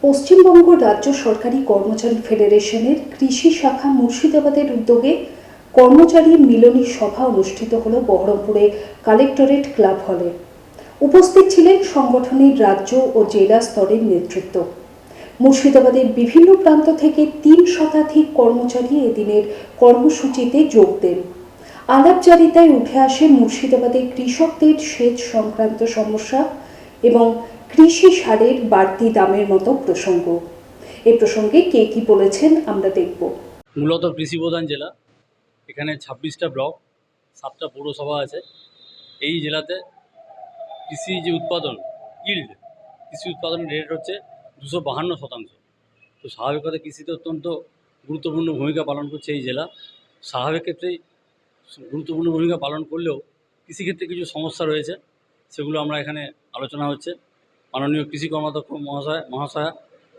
পশ্চিমবঙ্গ রাজ্য সরকারি কর্মচারী ফেডারেশনের কৃষি শাখা মুর্শিদাবাদের উদ্যোগে কর্মচারী মিলনী সভা অনুষ্ঠিত হল বহরমপুরে কালেক্টরেট ক্লাব হলে। উপস্থিত ছিলেন সংগঠনের রাজ্য ও জেলা স্তরের নেতৃত্ব। মুর্শিদাবাদের বিভিন্ন প্রান্ত থেকে 3 শতাধিক কর্মচারী এদিনের কর্মসূচিতে যোগ দেন। আলাপচারিতায় উঠে আসে মুর্শিদাবাদের কৃষকদের সেচ সংক্রান্ত সমস্যা এবং কৃষি সারের বাড়তি দামের মতো প্রসঙ্গ। এই প্রসঙ্গে কে কি বলেছেন আমরা দেখব। মূলত কৃষি প্রধান জেলা, এখানে 26টা ব্লক, 7টা পৌরসভা আছে। এই জেলাতে কৃষি যে উৎপাদন কৃষি উৎপাদনের রেট হচ্ছে 252%। তো স্বাভাবিকভাবে কৃষিতে অত্যন্ত গুরুত্বপূর্ণ ভূমিকা পালন করছে এই জেলা। স্বাভাবিক ক্ষেত্রেই গুরুত্বপূর্ণ ভূমিকা পালন করলেও কৃষিক্ষেত্রে কিছু সমস্যা রয়েছে, সেগুলো আমরা এখানে আলোচনা হচ্ছে। মাননীয় কৃষি কর্মাধ্যক্ষ মহাশয়া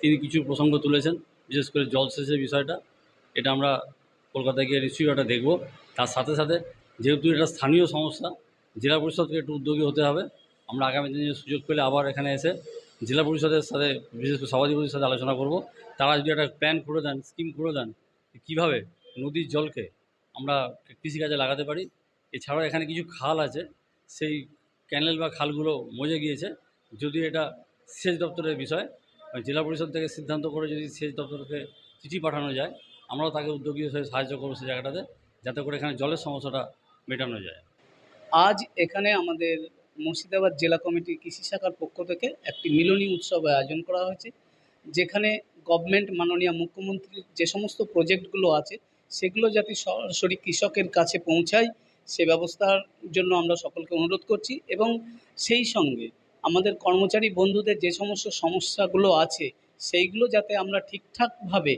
তিনি কিছু প্রসঙ্গ তুলেছেন, বিশেষ করে জলসেচের বিষয়টা। এটা আমরা কলকাতায় গিয়ে নিশ্চয়ই ওটা দেখব। তার সাথে সাথে যেহেতু এটা স্থানীয় সমস্যা, জেলা পরিষদকে একটু উদ্যোগী হতে হবে। আমরা আগামী দিনে সুযোগ পেলে আবার এখানে এসে জেলা পরিষদের সাথে, বিশেষ করে সভাধিপতির সাথে আলোচনা করব। তারা যদি একটা প্ল্যান করে দেন, স্কিম করে দেন, কীভাবে নদীর জলকে আমরা কৃষিকাজে লাগাতে পারি। এছাড়াও এখানে কিছু খাল আছে, সেই ক্যানেল বা খালগুলো মজে গিয়েছে। যদি এটা সেচ দপ্তরের বিষয়, জেলা পরিষদ থেকে সিদ্ধান্ত করে যদি সেচ দপ্তরকে চিঠি পাঠানো যায়, আমরাও তাকে উদ্যোগী হিসেবে সাহায্য করবো সেই জায়গাটাতে, যাতে করে এখানে জলের সমস্যাটা মেটানো যায়। আজ এখানে আমাদের মুর্শিদাবাদ জেলা কমিটির কৃষি শাখার পক্ষ থেকে একটি মিলনী উৎসব আয়োজন করা হয়েছে, যেখানে গভর্নমেন্ট মাননীয় মুখ্যমন্ত্রীর যে সমস্ত প্রজেক্টগুলো আছে সেগুলো যাতে সরাসরি কৃষকের কাছে পৌঁছায় সে ব্যবস্থার জন্য আমরা সকলকে অনুরোধ করছি। এবং সেই সঙ্গে আমাদের কর্মচারী বন্ধুদের যে সমস্ত সমস্যাগুলো আছে সেইগুলো যাতে আমরা ঠিকঠাকভাবে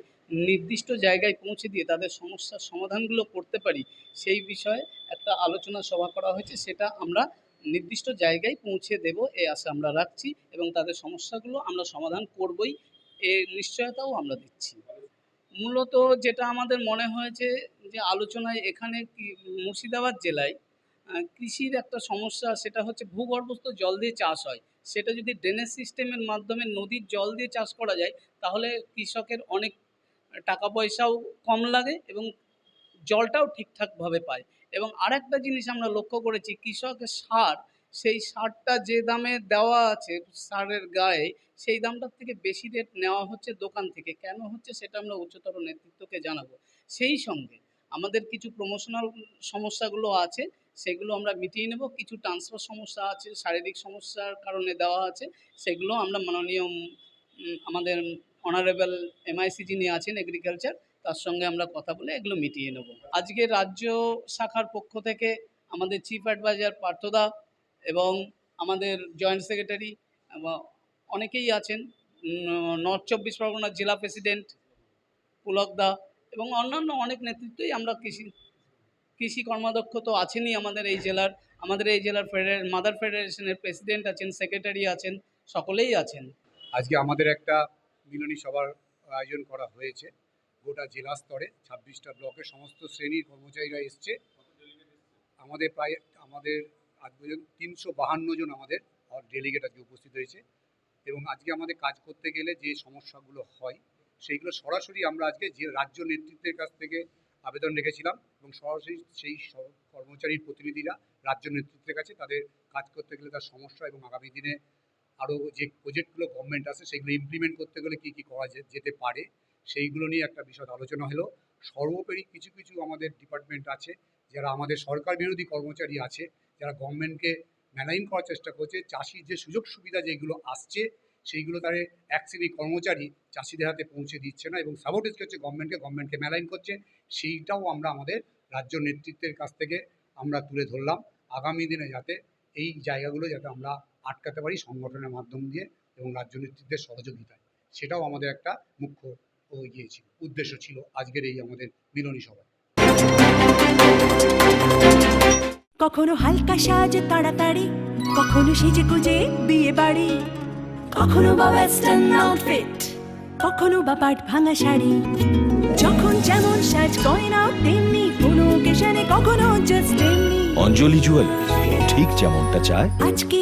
নির্দিষ্ট জায়গায় পৌঁছে দিয়ে তাদের সমস্যার সমাধানগুলো করতে পারি, সেই বিষয়ে একটা আলোচনা সভা করা হয়েছে। সেটা আমরা নির্দিষ্ট জায়গায় পৌঁছে দেব এই আশা আমরা রাখছি, এবং তাদের সমস্যাগুলো আমরা সমাধান করবই এর নিশ্চয়তাও আমরা দিচ্ছি। মূলত যেটা আমাদের মনে হয়েছে যে আলোচনায় এখানে মুর্শিদাবাদ জেলায় কৃষির একটা সমস্যা, সেটা হচ্ছে ভূগর্ভস্থ জল দিয়ে চাষ হয়। সেটা যদি ড্রেনেজ সিস্টেমের মাধ্যমে নদীর জল দিয়ে চাষ করা যায়, তাহলে কৃষকের অনেক টাকা পয়সাও কম লাগে এবং জলটাও ঠিকঠাকভাবে পায়। এবং আরেকটা জিনিস আমরা লক্ষ্য করেছি, কৃষকের সার, সেই সারটা যে দামে দেওয়া আছে সারের গায়ে, সেই দামটার থেকে বেশি রেট নেওয়া হচ্ছে দোকান থেকে। কেন হচ্ছে সেটা আমরা উচ্চতর নেতৃত্বকে জানাবো। সেই সঙ্গে আমাদের কিছু প্রমোশনাল সমস্যাগুলো আছে, সেগুলো আমরা মিটিয়ে নেব। কিছু ট্রান্সফার সমস্যা আছে, শারীরিক সমস্যার কারণে দেওয়া আছে, সেগুলো আমরা মাননীয় আমাদের অনারেবল MIC যিনি আছেন এগ্রিকালচার, তার সঙ্গে আমরা কথা বলে এগুলো মিটিয়ে নেব। আজকে রাজ্য শাখার পক্ষ থেকে আমাদের চিফ অ্যাডভাইজার পার্থদা এবং আমাদের জয়েন্ট সেক্রেটারি অনেকেই আছেন, নর্থ 24 পরগনার জেলা প্রেসিডেন্ট পুলকদা এবং অন্যান্য অনেক নেতৃত্বই আমরা কৃষি কর্মাধ্যক্ষ তো আছেনই আমাদের এই জেলার মাদার ফেডারেশনের প্রেসিডেন্ট আছেন, সেক্রেটারি আছেন, সকলেই আছেন। আজকে আমাদের একটা মিলনী সভার আয়োজন করা হয়েছে। গোটা জেলা স্তরে 26টা ব্লকের সমস্ত শ্রেণীর কর্মচারীরা এসছে। আমাদের আজ পর্যন্ত 352 জন আমাদের ডেলিগেট আজকে উপস্থিত হয়েছে। এবং আজকে আমাদের কাজ করতে গেলে যে সমস্যাগুলো হয় সেইগুলো সরাসরি আমরা আজকে যে রাজ্য নেতৃত্বের কাছ থেকে আবেদন রেখেছিলাম, এবং সরাসরি সেই কর্মচারীর প্রতিনিধিরা রাজ্য নেতৃত্বের কাছে তাদের কাজ করতে গেলে তার সমস্যা এবং আগামী দিনে আরও যে প্রজেক্টগুলো গভর্নমেন্ট আছে সেগুলো ইমপ্লিমেন্ট করতে গেলে কী কী করা যেতে পারে সেইগুলো নিয়ে একটা বিশদ আলোচনা হলো। সর্বোপরি কিছু কিছু আমাদের ডিপার্টমেন্ট আছে যারা আমাদের সরকার বিরোধী কর্মচারী আছে, যারা গভর্নমেন্টকে মেলাইন করার চেষ্টা করছে। চাষির যে সুযোগ সুবিধা যেগুলো আসছে সেইগুলো তার এক শ্রেণীর কর্মচারী চাষিদের হাতে পৌঁছে দিচ্ছে না এবং সাবোটেজ করছে গভর্নমেন্টকে মেলাইন করছে। সেইটাও আমরা আমাদের রাজ্য নেতৃত্বের কাছ থেকে আমরা তুলে ধরলাম, আগামী দিনে যাতে এই জায়গাগুলো যাতে আমরা আটকাতে পারি সংগঠনের মাধ্যম দিয়ে এবং রাজ্য নেতৃত্বের সহযোগিতায়। সেটাও আমাদের একটা মুখ্য উদ্দেশ্য ছিল আজকের এই আমাদের মিলনী সভা। কখনো হালকা সাজ তাড়াতাড়ি, কখনো সেজে গুজে বিয়ে বাড়ি, কখনো বা ওয়েস্টার্ন আউটফিট, কখনো বা পাট ভাঙা শাড়ি। যখন যেমন সাজ গয়না তেমনি কোনো অকেশনে, কখনো জাস্ট এমনি। অঞ্জলি জুয়েলার্স, ঠিক যেমনটা চায় আজকে